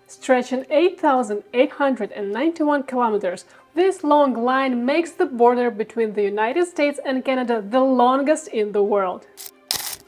Stretching 8,891 kilometers, this long line makes the border between the United States and Canada the longest in the world.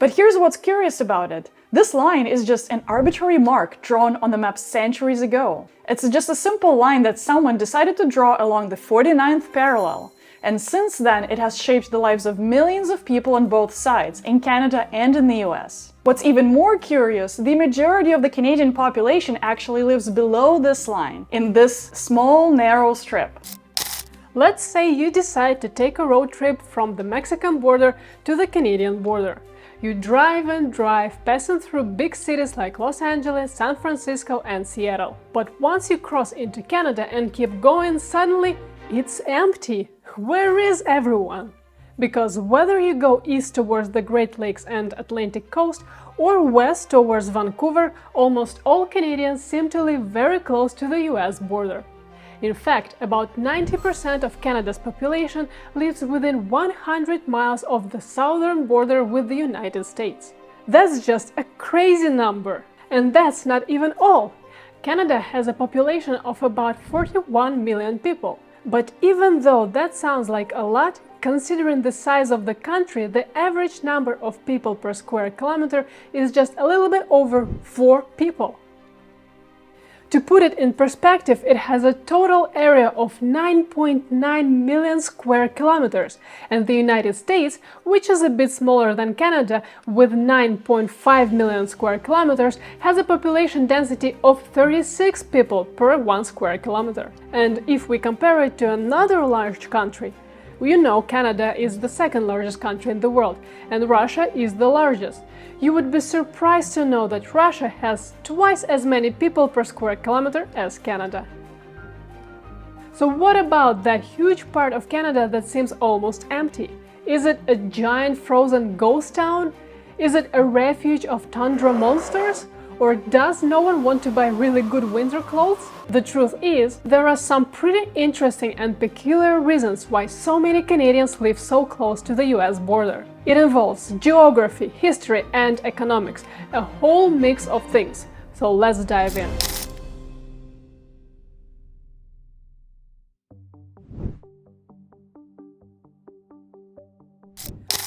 But here's what's curious about it. This line is just an arbitrary mark drawn on the map centuries ago. It's just a simple line that someone decided to draw along the 49th parallel. And since then, it has shaped the lives of millions of people on both sides, in Canada and in the US. What's even more curious, the majority of the Canadian population actually lives below this line, in this small, narrow strip. Let's say you decide to take a road trip from the Mexican border to the Canadian border. You drive and drive, passing through big cities like Los Angeles, San Francisco and Seattle. But once you cross into Canada and keep going, suddenly it's empty. Where is everyone? Because whether you go east towards the Great Lakes and Atlantic coast or west towards Vancouver, almost all Canadians seem to live very close to the US border. In fact, about 90% of Canada's population lives within 100 miles of the southern border with the United States. That's just a crazy number! And that's not even all! Canada has a population of about 41 million people. But even though that sounds like a lot, considering the size of the country, the average number of people per square kilometer is just a little bit over 4 people. To put it in perspective, it has a total area of 9.9 million square kilometers, and the United States, which is a bit smaller than Canada, with 9.5 million square kilometers, has a population density of 36 people per 1 square kilometer. And if we compare it to another large country, you know Canada is the second largest country in the world, and Russia is the largest. You would be surprised to know that Russia has twice as many people per square kilometer as Canada. So what about that huge part of Canada that seems almost empty? Is it a giant frozen ghost town? Is it a refuge of tundra monsters? Or does no one want to buy really good winter clothes? The truth is, there are some pretty interesting and peculiar reasons why so many Canadians live so close to the US border. It involves geography, history and economics, a whole mix of things. So let's dive in.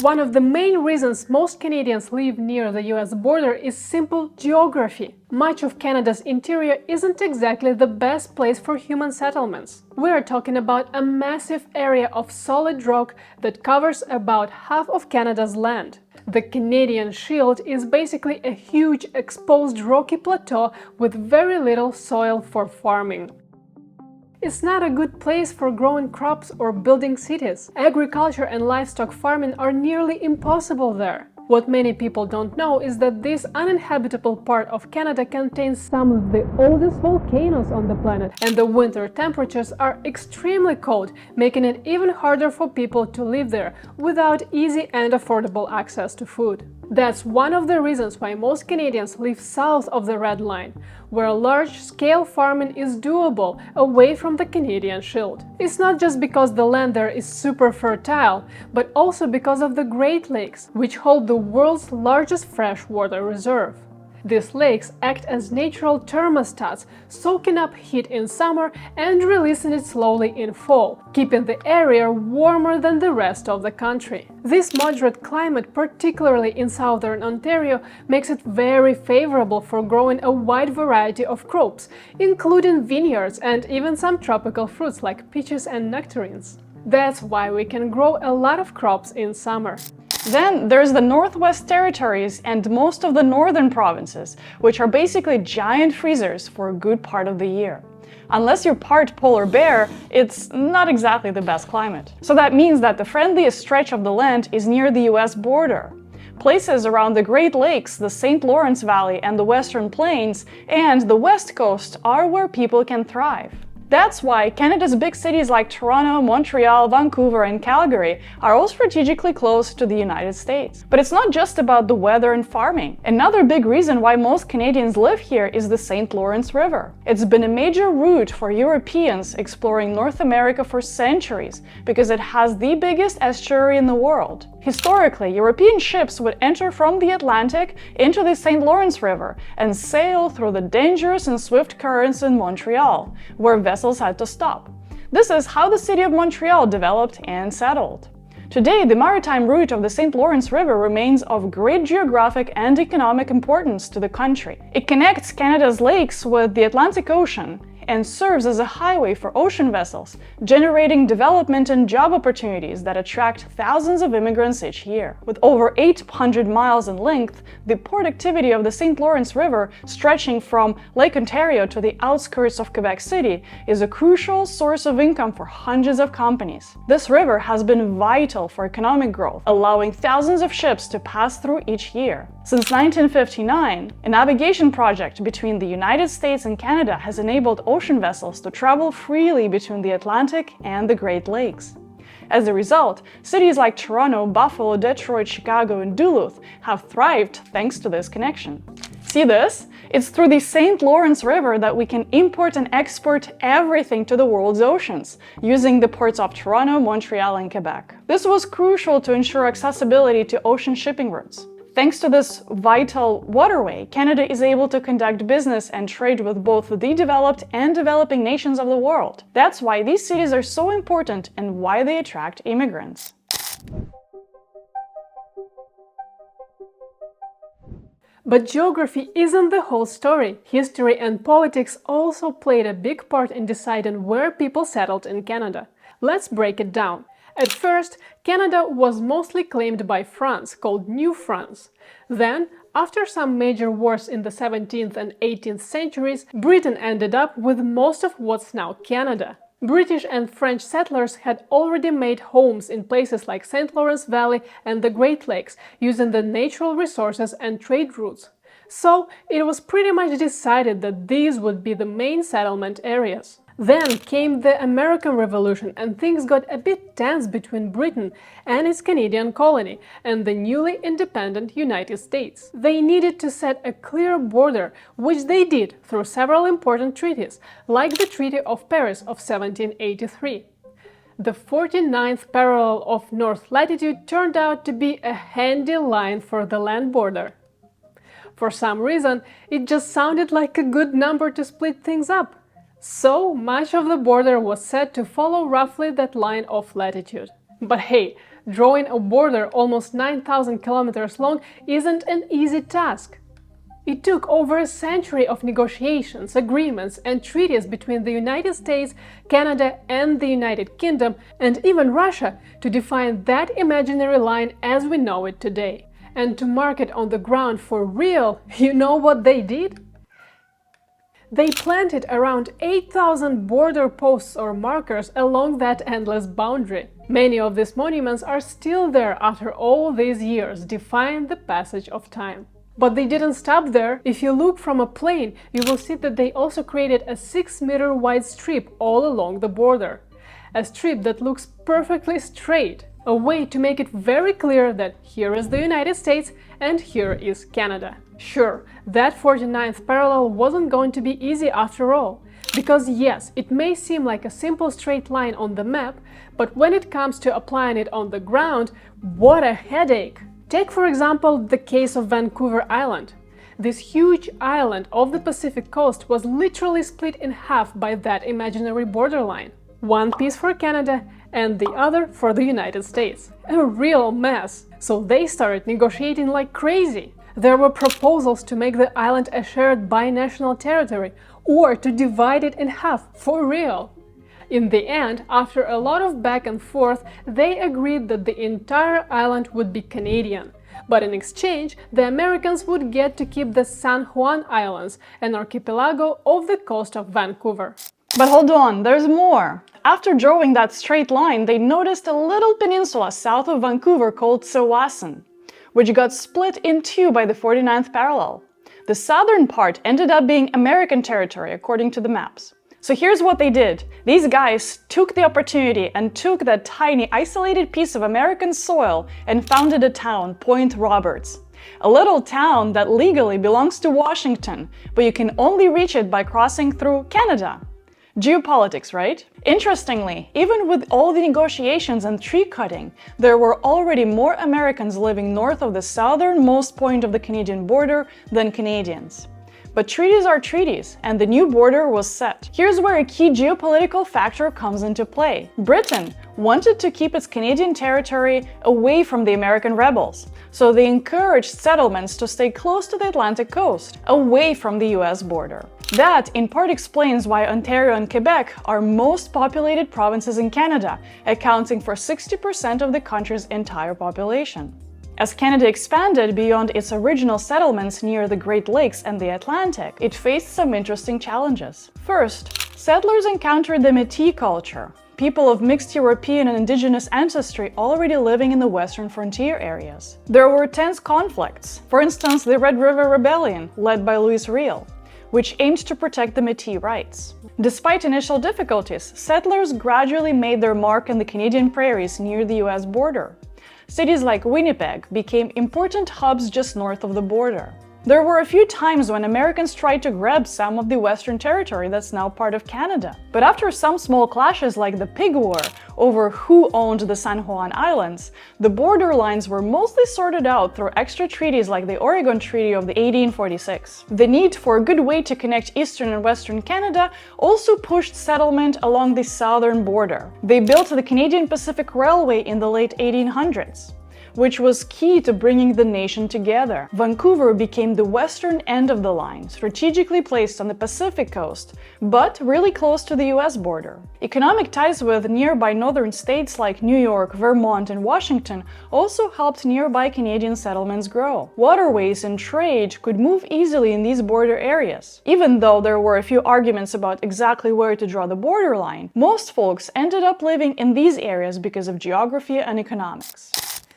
One of the main reasons most Canadians live near the US border is simple geography. Much of Canada's interior isn't exactly the best place for human settlements. We are talking about a massive area of solid rock that covers about half of Canada's land. The Canadian Shield is basically a huge exposed rocky plateau with very little soil for farming. It's not a good place for growing crops or building cities. Agriculture and livestock farming are nearly impossible there. What many people don't know is that this uninhabitable part of Canada contains some of the oldest volcanoes on the planet, and the winter temperatures are extremely cold, making it even harder for people to live there without easy and affordable access to food. That's one of the reasons why most Canadians live south of the Red Line, where large-scale farming is doable away from the Canadian Shield. It's not just because the land there is super fertile, but also because of the Great Lakes, which hold the world's largest freshwater reserve. These lakes act as natural thermostats, soaking up heat in summer and releasing it slowly in fall, keeping the area warmer than the rest of the country. This moderate climate, particularly in southern Ontario, makes it very favorable for growing a wide variety of crops, including vineyards and even some tropical fruits like peaches and nectarines. That's why we can grow a lot of crops in summer. Then there's the Northwest Territories and most of the northern provinces, which are basically giant freezers for a good part of the year. Unless you're part polar bear, it's not exactly the best climate. So that means that the friendliest stretch of the land is near the US border. Places around the Great Lakes, the St. Lawrence Valley and the Western Plains, and the West Coast are where people can thrive. That's why Canada's big cities like Toronto, Montreal, Vancouver and Calgary are all strategically close to the United States. But it's not just about the weather and farming. Another big reason why most Canadians live here is the St. Lawrence River. It's been a major route for Europeans exploring North America for centuries because it has the biggest estuary in the world. Historically, European ships would enter from the Atlantic into the St. Lawrence River and sail through the dangerous and swift currents in Montreal, where vessels had to stop. This is how the city of Montreal developed and settled. Today, the maritime route of the St. Lawrence River remains of great geographic and economic importance to the country. It connects Canada's lakes with the Atlantic Ocean and serves as a highway for ocean vessels, generating development and job opportunities that attract thousands of immigrants each year. With over 800 miles in length, the port activity of the St. Lawrence River, stretching from Lake Ontario to the outskirts of Quebec City, is a crucial source of income for hundreds of companies. This river has been vital for economic growth, allowing thousands of ships to pass through each year. Since 1959, a navigation project between the United States and Canada has enabled ocean vessels to travel freely between the Atlantic and the Great Lakes. As a result, cities like Toronto, Buffalo, Detroit, Chicago, and Duluth have thrived thanks to this connection. See this? It's through the St. Lawrence River that we can import and export everything to the world's oceans, using the ports of Toronto, Montreal, and Quebec. This was crucial to ensure accessibility to ocean shipping routes. Thanks to this vital waterway, Canada is able to conduct business and trade with both the developed and developing nations of the world. That's why these cities are so important and why they attract immigrants. But geography isn't the whole story. History and politics also played a big part in deciding where people settled in Canada. Let's break it down. At first, Canada was mostly claimed by France, called New France. Then, after some major wars in the 17th and 18th centuries, Britain ended up with most of what's now Canada. British and French settlers had already made homes in places like St. Lawrence Valley and the Great Lakes, using the natural resources and trade routes. So, it was pretty much decided that these would be the main settlement areas. Then came the American Revolution, and things got a bit tense between Britain and its Canadian colony and the newly independent United States. They needed to set a clear border, which they did through several important treaties, like the Treaty of Paris of 1783. The 49th parallel of north latitude turned out to be a handy line for the land border. For some reason, it just sounded like a good number to split things up. So much of the border was set to follow roughly that line of latitude. But hey, drawing a border almost 9,000 kilometers long isn't an easy task. It took over a century of negotiations, agreements, and treaties between the United States, Canada, and the United Kingdom, and even Russia, to define that imaginary line as we know it today. And to mark it on the ground for real, you know what they did? They planted around 8,000 border posts or markers along that endless boundary. Many of these monuments are still there after all these years, defying the passage of time. But they didn't stop there. If you look from a plane, you will see that they also created a 6-meter wide strip all along the border. A strip that looks perfectly straight. A way to make it very clear that here is the United States and here is Canada. Sure, that 49th parallel wasn't going to be easy after all. Because yes, it may seem like a simple straight line on the map, but when it comes to applying it on the ground, what a headache! Take for example the case of Vancouver Island. This huge island off the Pacific coast was literally split in half by that imaginary borderline. One piece for Canada and the other for the United States. A real mess. So they started negotiating like crazy. There were proposals to make the island a shared binational territory or to divide it in half for real. In the end, after a lot of back and forth, they agreed that the entire island would be Canadian. But in exchange, the Americans would get to keep the San Juan Islands, an archipelago off the coast of Vancouver. But hold on, there's more. After drawing that straight line, they noticed a little peninsula south of Vancouver called Tsawwassen, which got split in two by the 49th parallel. The southern part ended up being American territory according to the maps. So here's what they did. These guys took the opportunity and took that tiny isolated piece of American soil and founded a town, Point Roberts. A little town that legally belongs to Washington, but you can only reach it by crossing through Canada. Geopolitics, right? Interestingly, even with all the negotiations and tree cutting, there were already more Americans living north of the southernmost point of the Canadian border than Canadians. But treaties are treaties, and the new border was set. Here's where a key geopolitical factor comes into play. Britain wanted to keep its Canadian territory away from the American rebels, so they encouraged settlements to stay close to the Atlantic coast, away from the US border. That, in part, explains why Ontario and Quebec are most populated provinces in Canada, accounting for 60% of the country's entire population. As Canada expanded beyond its original settlements near the Great Lakes and the Atlantic, it faced some interesting challenges. First, settlers encountered the Métis culture, people of mixed European and Indigenous ancestry already living in the western frontier areas. There were tense conflicts, for instance the Red River Rebellion, led by Louis Riel, which aimed to protect the Métis rights. Despite initial difficulties, settlers gradually made their mark in the Canadian prairies near the US border. Cities like Winnipeg became important hubs just north of the border. There were a few times when Americans tried to grab some of the Western territory that's now part of Canada. But after some small clashes like the Pig War over who owned the San Juan Islands, the border lines were mostly sorted out through extra treaties like the Oregon Treaty of 1846. The need for a good way to connect Eastern and Western Canada also pushed settlement along the southern border. They built the Canadian Pacific Railway in the late 1800s. Which was key to bringing the nation together. Vancouver became the western end of the line, strategically placed on the Pacific coast, but really close to the US border. Economic ties with nearby northern states like New York, Vermont, and Washington also helped nearby Canadian settlements grow. Waterways and trade could move easily in these border areas. Even though there were a few arguments about exactly where to draw the borderline, most folks ended up living in these areas because of geography and economics.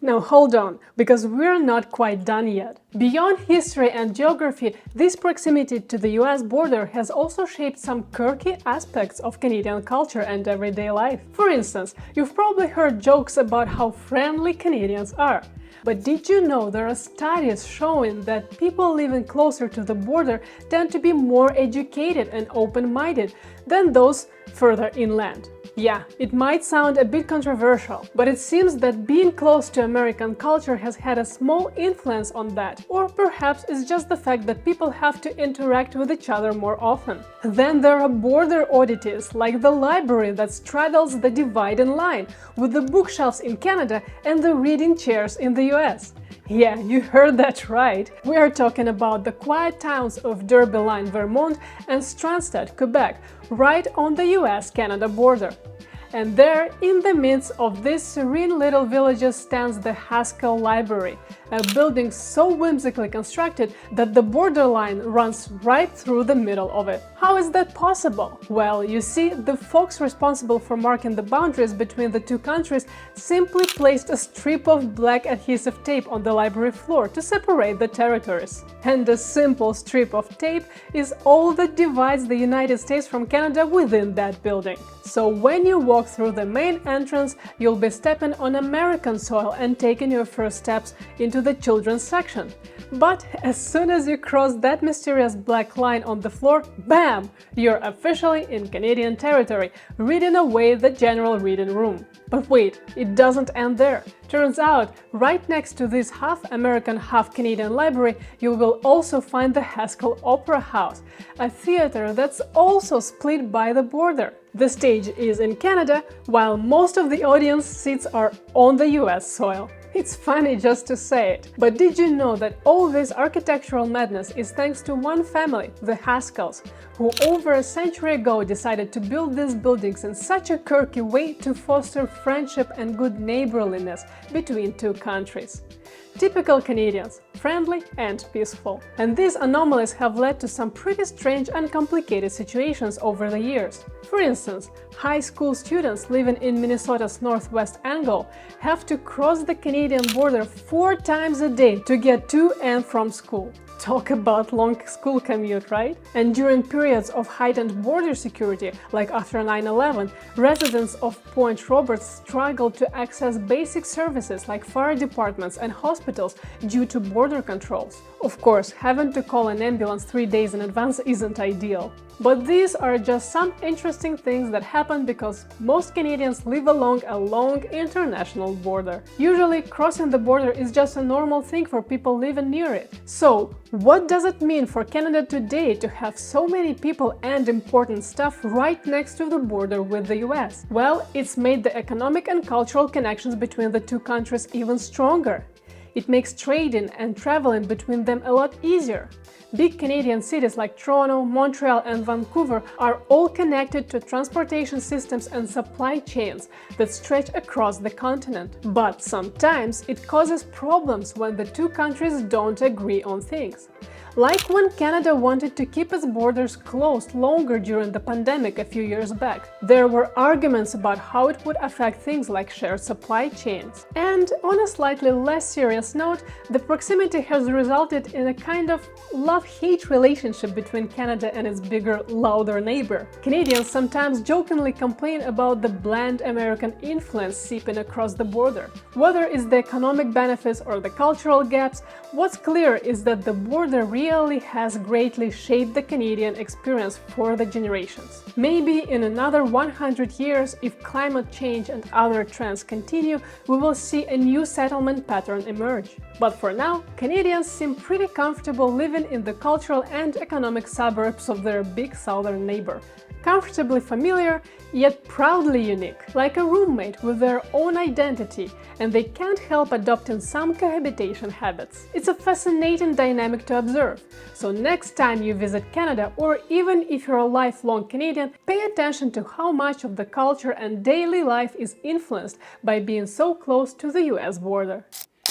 Now hold on, because we're not quite done yet. Beyond history and geography, this proximity to the US border has also shaped some quirky aspects of Canadian culture and everyday life. For instance, you've probably heard jokes about how friendly Canadians are. But did you know there are studies showing that people living closer to the border tend to be more educated and open-minded than those further inland? Yeah, it might sound a bit controversial, but it seems that being close to American culture has had a small influence on that, or perhaps it's just the fact that people have to interact with each other more often. Then there are border oddities, like the library that straddles the dividing line, with the bookshelves in Canada and the reading chairs in the US. Yeah, you heard that right. We are talking about the quiet towns of Derby-Line, Vermont and Strandstad, Quebec, right on the US-Canada border. And there, in the midst of these serene little villages, stands the Haskell Library, a building so whimsically constructed that the borderline runs right through the middle of it. How is that possible? Well, you see, the folks responsible for marking the boundaries between the two countries simply placed a strip of black adhesive tape on the library floor to separate the territories. And a simple strip of tape is all that divides the United States from Canada within that building. So when you walk through the main entrance, you'll be stepping on American soil and taking your first steps into the children's section. But as soon as you cross that mysterious black line on the floor, bam! You're officially in Canadian territory, reading away the general reading room. But wait, it doesn't end there. Turns out, right next to this half-American, half-Canadian library, you will also find the Haskell Opera House, a theater that's also split by the border. The stage is in Canada, while most of the audience seats are on the US soil. It's funny just to say it, but did you know that all this architectural madness is thanks to one family, the Haskells, who over a century ago decided to build these buildings in such a quirky way to foster friendship and good neighborliness between two countries. Typical Canadians, friendly and peaceful. And these anomalies have led to some pretty strange and complicated situations over the years. For instance, high school students living in Minnesota's northwest angle have to cross the Canadian border 4 times a day to get to and from school. Talk about long school commute, right? And during periods of heightened border security, like after 9/11, residents of Point Roberts struggled to access basic services like fire departments and hospitals due to border controls. Of course, having to call an ambulance 3 days in advance isn't ideal. But these are just some interesting things that happen because most Canadians live along a long international border. Usually, crossing the border is just a normal thing for people living near it. So, what does it mean for Canada today to have so many people and important stuff right next to the border with the US? Well, it's made the economic and cultural connections between the two countries even stronger. It makes trading and traveling between them a lot easier. Big Canadian cities like Toronto, Montreal and Vancouver are all connected to transportation systems and supply chains that stretch across the continent. But sometimes it causes problems when the two countries don't agree on things. Like when Canada wanted to keep its borders closed longer during the pandemic a few years back. There were arguments about how it would affect things like shared supply chains. And on a slightly less serious note, the proximity has resulted in a kind of love-hate relationship between Canada and its bigger, louder neighbor. Canadians sometimes jokingly complain about the bland American influence seeping across the border. Whether it's the economic benefits or the cultural gaps, what's clear is that the border really has greatly shaped the Canadian experience for the generations. Maybe in another 100 years, if climate change and other trends continue, we will see a new settlement pattern emerge. But for now, Canadians seem pretty comfortable living in the cultural and economic suburbs of their big southern neighbor. Comfortably familiar, yet proudly unique, like a roommate with their own identity, and they can't help adopting some cohabitation habits. It's a fascinating dynamic to observe, so next time you visit Canada, or even if you're a lifelong Canadian, pay attention to how much of the culture and daily life is influenced by being so close to the US border.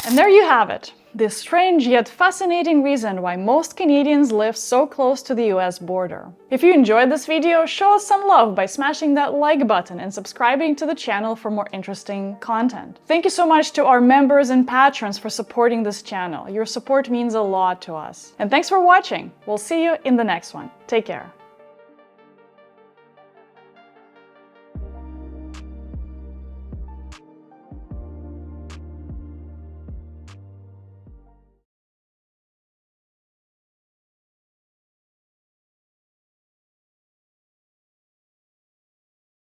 And there you have it, this strange yet fascinating reason why most Canadians live so close to the US border. If you enjoyed this video, show us some love by smashing that like button and subscribing to the channel for more interesting content. Thank you so much to our members and patrons for supporting this channel. Your support means a lot to us. And thanks for watching. We'll see you in the next one. Take care.